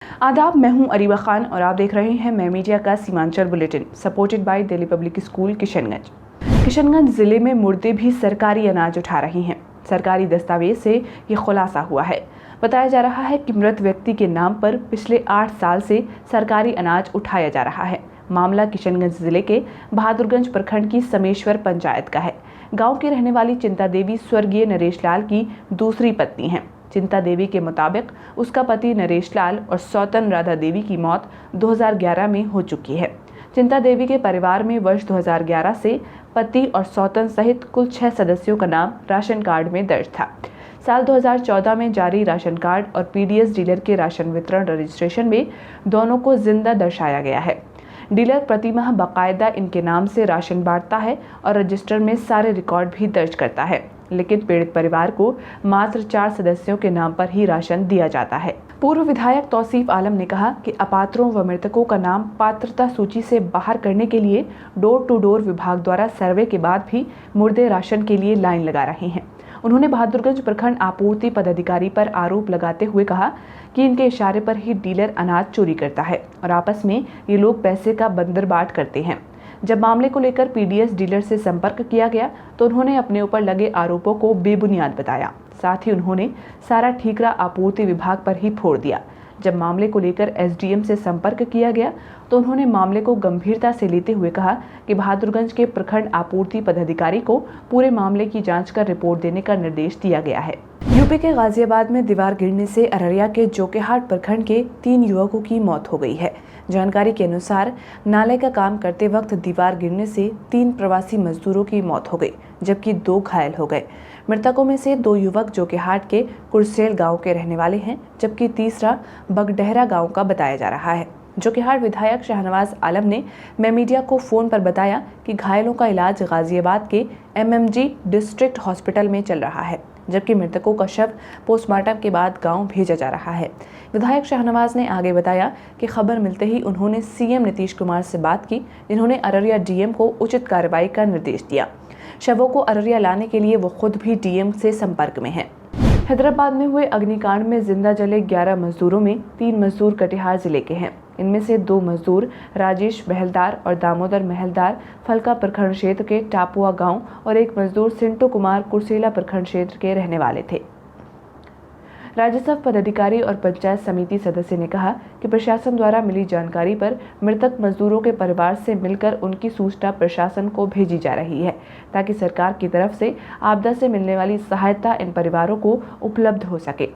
आदाब, मैं हूं अरीबा खान और आप देख रहे हैं मैं मीडिया का Seemanchal bulletin supported by Delhi public school Kishanganj. Kishanganj जिले में मुर्दे भी सरकारी अनाज उठा रहे हैं। सरकारी दस्तावेज से ये खुलासा हुआ है। बताया जा रहा है कि मृत व्यक्ति के नाम पर पिछले 8 साल से सरकारी अनाज उठाया जा रहा है। मामला किशनगंज जिले के बहादुरगंज प्रखंड की समेश्वर पंचायत का है। गांव की रहने वाली चिंता देवी स्वर्गीय नरेश लाल की दूसरी पत्नी है। चिंता देवी के मुताबिक उसका पति नरेश लाल और सौतन राधा देवी की मौत 2011 में हो चुकी है। चिंता देवी के परिवार में वर्ष 2011 से पति और सौतन सहित कुल 6 सदस्यों का नाम राशन कार्ड में दर्ज था। साल 2014 में जारी राशन कार्ड और पीडीएस डीलर के राशन वितरण रजिस्ट्रेशन में दोनों को जिंदा दर्शाया गया है। डीलर प्रतिमाह बाकायदा इनके नाम से राशन बांटता है और रजिस्टर में सारे रिकॉर्ड भी दर्ज करता है, लेकिन पीड़ित परिवार को मात्र 4 सदस्यों के नाम पर ही राशन दिया जाता है। पूर्व विधायक तौसीफ आलम ने कहा कि अपात्रों व मृतकों का नाम पात्रता सूची से बाहर करने के लिए डोर टू डोर विभाग द्वारा सर्वे के बाद भी मुर्दे राशन के लिए लाइन लगा रहे हैं। उन्होंने बहादुरगंज प्रखंड आपूर्ति पदाधिकारी पर आरोप लगाते हुए कहा कि इनके इशारे पर ही डीलर अनाज चोरी करता है और आपस में ये लोग पैसे का बंदरबाट करते हैं। जब मामले को लेकर पीडीएस डीलर से संपर्क किया गया तो उन्होंने अपने ऊपर लगे आरोपों को बेबुनियाद बताया। साथ ही उन्होंने सारा ठीकरा आपूर्ति विभाग पर ही फोड़ दिया। जब मामले को लेकर एसडीएम से संपर्क किया गया तो उन्होंने मामले को गंभीरता से लेते हुए कहा कि बहादुरगंज के प्रखंड आपूर्ति पदाधिकारी को पूरे मामले की जांच कर रिपोर्ट देने का निर्देश दिया गया है। यूपी के गाजियाबाद में दीवार गिरने से अररिया के जोकीहाट प्रखंड के 3 युवकों की मौत हो गई है। जानकारी के अनुसार नाले का काम करते वक्त दीवार गिरने से 3 प्रवासी मजदूरों की मौत हो गई, जबकि 2 घायल हो गए। मृतकों में से 2 युवक जोकीहाट के कुरसेल गांव के रहने वाले हैं, जबकि तीसरा बगडहरा गांव का बताया जा रहा है। जोकीहाट विधायक शाहनवाज आलम ने मैं मीडिया को फोन पर बताया कि घायलों का इलाज गाजियाबाद के एमएमजी डिस्ट्रिक्ट हॉस्पिटल में चल रहा है, जबकि मृतकों का शव पोस्टमार्टम के बाद गांव भेजा जा रहा है। विधायक शाहनवाज ने आगे बताया कि खबर मिलते ही उन्होंने सीएम नीतीश कुमार से बात की, जिन्होंने अररिया डीएम को उचित कार्रवाई का निर्देश दिया। शवों को अररिया लाने के लिए वो खुद भी डीएम से संपर्क में हैं। हैदराबाद में हुए अग्निकांड में जिंदा जले 11 मजदूरों में 3 मजदूर कटिहार जिले के हैं। इनमें से 2 मजदूर राजेश महलदार और दामोदर महलदार फलका प्रखंड क्षेत्र के टापुआ गांव और एक मजदूर सिंटू कुमार कुर्सेला प्रखंड क्षेत्र के रहने वाले थे। राजस्व पदाधिकारी और पंचायत समिति सदस्य ने कहा कि प्रशासन द्वारा मिली जानकारी पर मृतक मजदूरों के परिवार से मिलकर उनकी सूचना प्रशासन को भेजी जा रही है, ताकि सरकार की तरफ से आपदा से मिलने वाली सहायता इन परिवारों को उपलब्ध हो सके।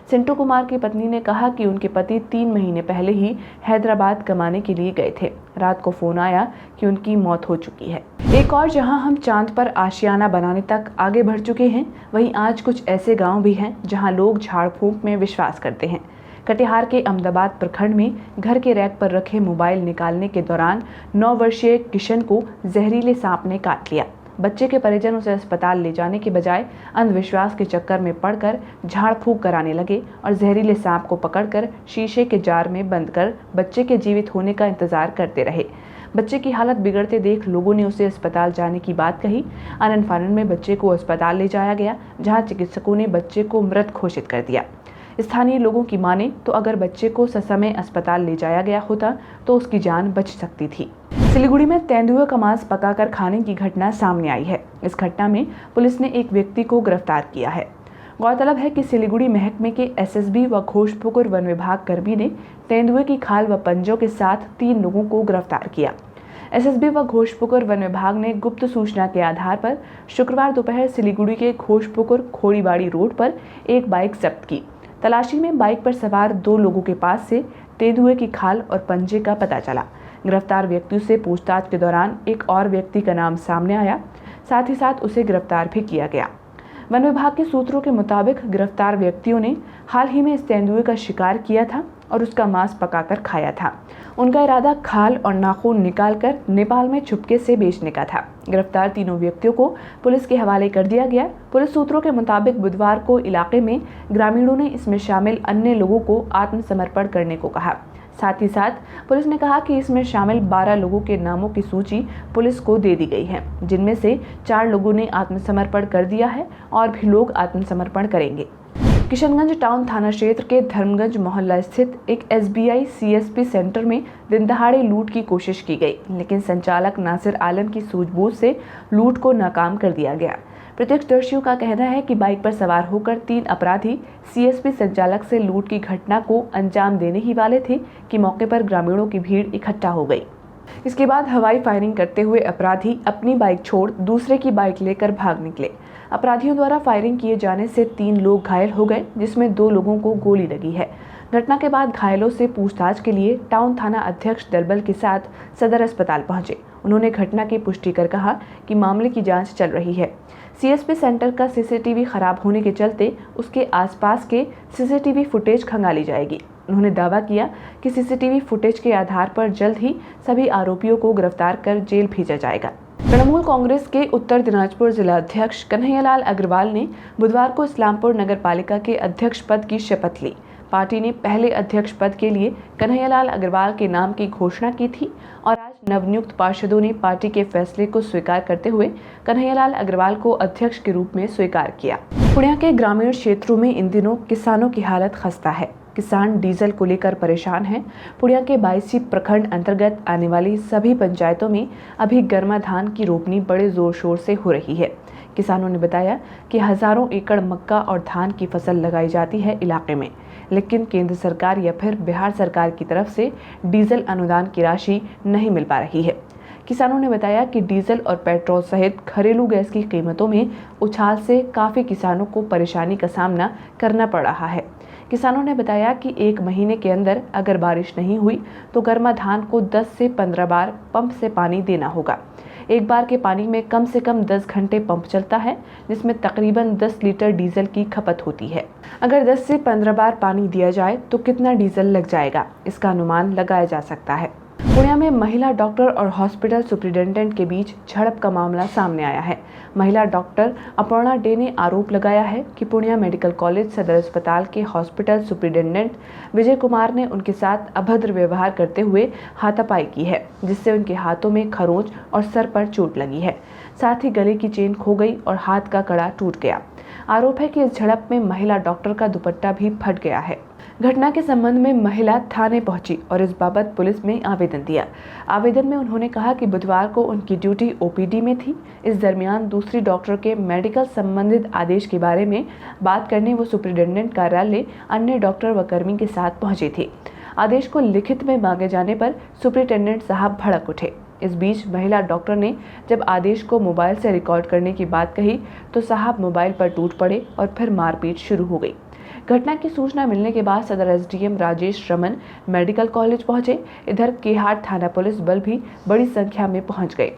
सिंटू कुमार की पत्नी ने कहा कि उनके पति 3 महीने पहले ही हैदराबाद कमाने के लिए गए थे। रात को फोन आया कि उनकी मौत हो चुकी है। एक और जहां हम चांद पर आशियाना बनाने तक आगे बढ़ चुके हैं, वहीं आज कुछ ऐसे गांव भी हैं जहां लोग झाड़ फूंक में विश्वास करते हैं। कटिहार के अहमदाबाद प्रखंड में घर के रैक पर रखे मोबाइल निकालने के दौरान 9 वर्षीय किशन को जहरीले सांप ने काट लिया। बच्चे के परिजन उसे अस्पताल ले जाने के बजाय अंधविश्वास के चक्कर में पड़कर झाड़ फूंक कराने लगे और जहरीले सांप को पकड़कर शीशे के जार में बंद कर बच्चे के जीवित होने का इंतजार करते रहे। बच्चे की हालत बिगड़ते देख लोगों ने उसे अस्पताल जाने की बात कही। आनन फानन में बच्चे को अस्पताल ले जाया गया, जहां चिकित्सकों ने बच्चे को मृत घोषित कर दिया। स्थानीय लोगों की माने तो अगर बच्चे को ससमय अस्पताल ले जाया गया होता तो उसकी जान बच सकती थी। सिलीगुड़ी में तेंदुए का मांस पकाकर खाने की घटना सामने आई है। इस घटना में पुलिस ने एक व्यक्ति को गिरफ्तार किया है। गौरतलब है कि सिलीगुड़ी महकमे के एसएसबी व घोषपुकुर वन विभाग कर्मी ने तेंदुए की खाल व पंजों के साथ 3 लोगों को गिरफ्तार किया। एसएसबी व घोषपुकुर वन विभाग ने गुप्त सूचना के आधार पर शुक्रवार दोपहर सिलीगुड़ी के घोषपुकुर खोड़ीबाड़ी रोड पर एक बाइक जब्त की। तलाशी में बाइक पर सवार 2 लोगों के पास से तेंदुए की खाल और पंजे का पता चला। गिरफ्तार व्यक्तियों से पूछताछ के दौरान एक और व्यक्ति का नाम सामने आया, साथ ही साथ उसे गिरफ्तार भी किया गया। वन विभाग के सूत्रों के मुताबिक गिरफ्तार व्यक्तियों ने हाल ही में इस तेंदुए का शिकार किया था और उसका मांस पकाकर खाया था। उनका इरादा खाल और नाखून निकालकर नेपाल में छुपके से बेचने का था। गिरफ्तार तीनों व्यक्तियों को पुलिस के हवाले कर दिया गया। पुलिस सूत्रों के मुताबिक बुधवार को इलाके में ग्रामीणों ने इसमें शामिल अन्य लोगों को आत्मसमर्पण करने को कहा। साथ ही साथ पुलिस ने कहा कि इसमें शामिल 12 लोगों के नामों की सूची पुलिस को दे दी गई है, जिनमें से 4 लोगों ने आत्मसमर्पण कर दिया है और भी लोग आत्मसमर्पण करेंगे। किशनगंज टाउन थाना क्षेत्र के धर्मगंज मोहल्ला स्थित एक SBI CSP सेंटर में दिन दहाड़े लूट की कोशिश की गई, लेकिन संचालक नासिर आलम की सूझबूझ से लूट को नाकाम कर दिया गया। प्रत्यक्षदर्शियों का कहना है कि बाइक पर सवार होकर 3 अपराधी CSP संचालक से लूट की घटना को अंजाम देने ही वाले थे कि मौके पर ग्रामीणों की भीड़ इकट्ठा हो गई। इसके बाद हवाई फायरिंग करते हुए अपराधी अपनी बाइक छोड़ दूसरे की बाइक लेकर भाग निकले। अपराधियों द्वारा फायरिंग किए जाने से 3 लोग घायल हो गए, जिसमें 2 लोगों को गोली लगी है। घटना के बाद घायलों से पूछताछ के लिए टाउन थाना अध्यक्ष दलबल के साथ सदर अस्पताल पहुंचे। उन्होंने घटना की पुष्टि कर कहा कि मामले की जांच चल रही है। CSP सेंटर का CCTV खराब होने के चलते उसके आसपास के CCTV फुटेज खंगाली जाएगी। उन्होंने दावा किया कि CCTV फुटेज के आधार पर जल्द ही सभी आरोपियों को गिरफ्तार कर जेल भेजा जाएगा। तृणमूल कांग्रेस के उत्तर दिनाजपुर जिला अध्यक्ष कन्हैयालाल अग्रवाल ने बुधवार को इस्लामपुर नगर पालिका के अध्यक्ष पद की शपथ ली। पार्टी ने पहले अध्यक्ष पद के लिए कन्हैयालाल अग्रवाल के नाम की घोषणा की थी और आज नवनियुक्त पार्षदों ने पार्टी के फैसले को स्वीकार करते हुए कन्हैयालाल अग्रवाल को अध्यक्ष के रूप में स्वीकार किया। पुणे के ग्रामीण क्षेत्रों में इन दिनों किसानों की हालत खस्ता है। किसान डीजल को लेकर परेशान हैं। पुणे के 22 प्रखंड अंतर्गत आने वाली सभी पंचायतों में अभी गर्मा धान की रोपनी बड़े जोर शोर से हो रही है। किसानों ने बताया कि हजारों एकड़ मक्का और धान की फसल लगाई जाती है इलाके में, लेकिन केंद्र सरकार या फिर बिहार सरकार की तरफ से डीजल अनुदान की राशि नहीं मिल पा रही है। किसानों ने बताया कि डीजल और पेट्रोल सहित घरेलू गैस की कीमतों में उछाल से काफ़ी किसानों को परेशानी का सामना करना पड़ रहा है। किसानों ने बताया कि 1 महीने के अंदर अगर बारिश नहीं हुई तो गर्मा धान को 10 से 15 बार पंप से पानी देना होगा। एक बार के पानी में कम से कम 10 घंटे पंप चलता है, जिसमें तकरीबन 10 लीटर डीजल की खपत होती है। अगर 10 से 15 बार पानी दिया जाए तो कितना डीजल लग जाएगा, इसका अनुमान लगाया जा सकता है। पुणे में महिला डॉक्टर और हॉस्पिटल सुपरिटेंडेंट के बीच झड़प का मामला सामने आया है। महिला डॉक्टर अपर्णा डे ने आरोप लगाया है कि पुणे मेडिकल कॉलेज सदर अस्पताल के हॉस्पिटल सुपरिटेंडेंट विजय कुमार ने उनके साथ अभद्र व्यवहार करते हुए हाथापाई की है, जिससे उनके हाथों में खरोंच और सर पर चोट लगी है। साथ ही गले की चेन खो गई और हाथ का कड़ा टूट गया। आरोप है कि इस झड़प में महिला डॉक्टर का दुपट्टा भी फट गया है। घटना के संबंध में महिला थाने पहुंची और इस बाबत पुलिस में आवेदन दिया। आवेदन में उन्होंने कहा कि बुधवार को उनकी ड्यूटी OPD में थी। इस दरमियान दूसरी डॉक्टर के मेडिकल संबंधित आदेश के बारे में बात करने वो सुपरिटेंडेंट कार्यालय अन्य डॉक्टर व कर्मी के साथ पहुंचे थे। आदेश को लिखित में मांगे जाने पर सुपरिटेंडेंट साहब भड़क उठे। इस बीच महिला डॉक्टर ने जब आदेश को मोबाइल से रिकॉर्ड करने की बात कही तो साहब मोबाइल पर टूट पड़े और फिर मारपीट शुरू हो गई। घटना की सूचना मिलने के बाद सदर SDM Rajesh Raman medical college पहुंचे। इधर केहाट थाना पुलिस बल भी बड़ी संख्या में पहुंच गए।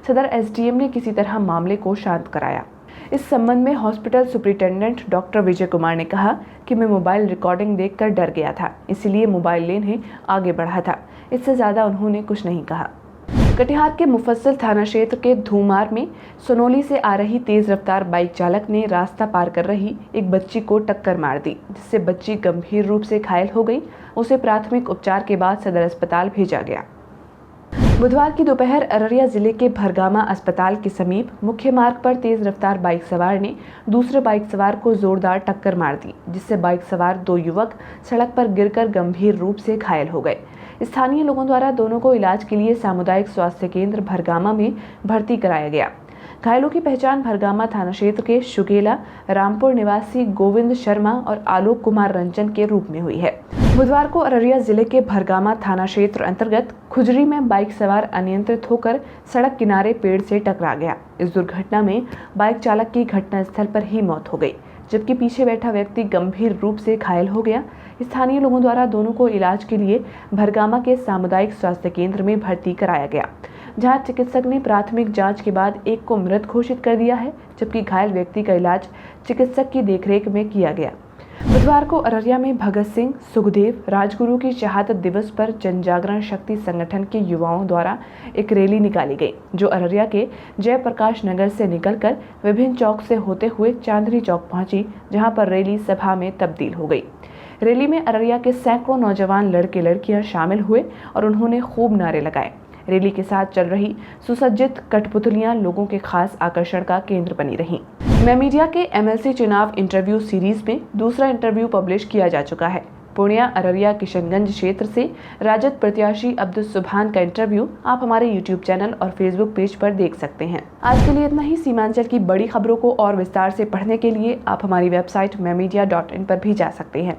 सदर SDM ने किसी तरह मामले को शांत कराया। इस संबंध में hospital superintendent doctor Vijay Kumar ने कहा कि मैं मोबाइल रिकॉर्डिंग देखकर डर गया था, इसलिए मोबाइल लेने आगे बढ़ा था। इससे ज़्यादा उन्होंने कुछ नहीं कहा। कटिहार के मुफस्सिल थाना क्षेत्र के धूमार में सोनोली से आ रही तेज रफ्तार बाइक चालक ने रास्ता पार कर रही एक बच्ची को टक्कर मार दी, जिससे बच्ची गंभीर रूप से घायल हो गई। उसे प्राथमिक उपचार के बाद सदर अस्पताल भेजा गया। बुधवार की दोपहर अररिया जिले के भरगामा अस्पताल के समीप मुख्य मार्ग पर तेज रफ्तार बाइक सवार ने दूसरे बाइक सवार को जोरदार टक्कर मार दी, जिससे बाइक सवार 2 युवक सड़क पर गिरकर गंभीर रूप से घायल हो गए। स्थानीय लोगों द्वारा दोनों को इलाज के लिए सामुदायिक स्वास्थ्य केंद्र भरगामा में भर्ती कराया गया। घायलों की पहचान भरगामा थाना क्षेत्र के शुगेला रामपुर निवासी गोविंद शर्मा और आलोक कुमार रंजन के रूप में हुई है। बुधवार को अररिया जिले के भरगामा थाना क्षेत्र अंतर्गत खुजरी में बाइक सवार अनियंत्रित होकर सड़क किनारे पेड़ से टकरा गया। इस दुर्घटना में बाइक चालक की घटनास्थल पर ही मौत हो गई, जबकि पीछे बैठा व्यक्ति गंभीर रूप से घायल हो गया। स्थानीय लोगों द्वारा दोनों को इलाज के लिए भरगामा के सामुदायिक स्वास्थ्य केंद्र में भर्ती कराया गया, जहां चिकित्सक ने प्राथमिक जांच के बाद एक को मृत घोषित कर दिया है, जबकि घायल व्यक्ति का इलाज चिकित्सक की देखरेख में किया गया। बुधवार को अररिया में भगत सिंह, सुखदेव, राजगुरु की शहादत दिवस पर जनजागरण शक्ति संगठन के युवाओं द्वारा एक रैली निकाली गई, जो अररिया के जयप्रकाश नगर से निकलकर विभिन्न चौक से होते हुए चांदनी चौक पहुंची, जहां पर रैली सभा में तब्दील हो गई। रैली में अररिया के सैकड़ों नौजवान लड़के लड़कियां शामिल हुए और उन्होंने खूब नारे लगाए। रैली के साथ चल रही सुसज्जित कठपुतलियां लोगों के खास आकर्षण का केंद्र बनी रहीं। मैं मीडिया के MLC चुनाव इंटरव्यू सीरीज में दूसरा इंटरव्यू पब्लिश किया जा चुका है। पूर्णिया, अररिया, किशनगंज क्षेत्र से राजद प्रत्याशी अब्दुल सुभान का इंटरव्यू आप हमारे YouTube चैनल और Facebook पेज पर देख सकते हैं। आज के लिए इतना ही। सीमांचल की बड़ी खबरों को और विस्तार से पढ़ने के लिए आप हमारी वेबसाइट mymedia.in पर भी जा सकते हैं।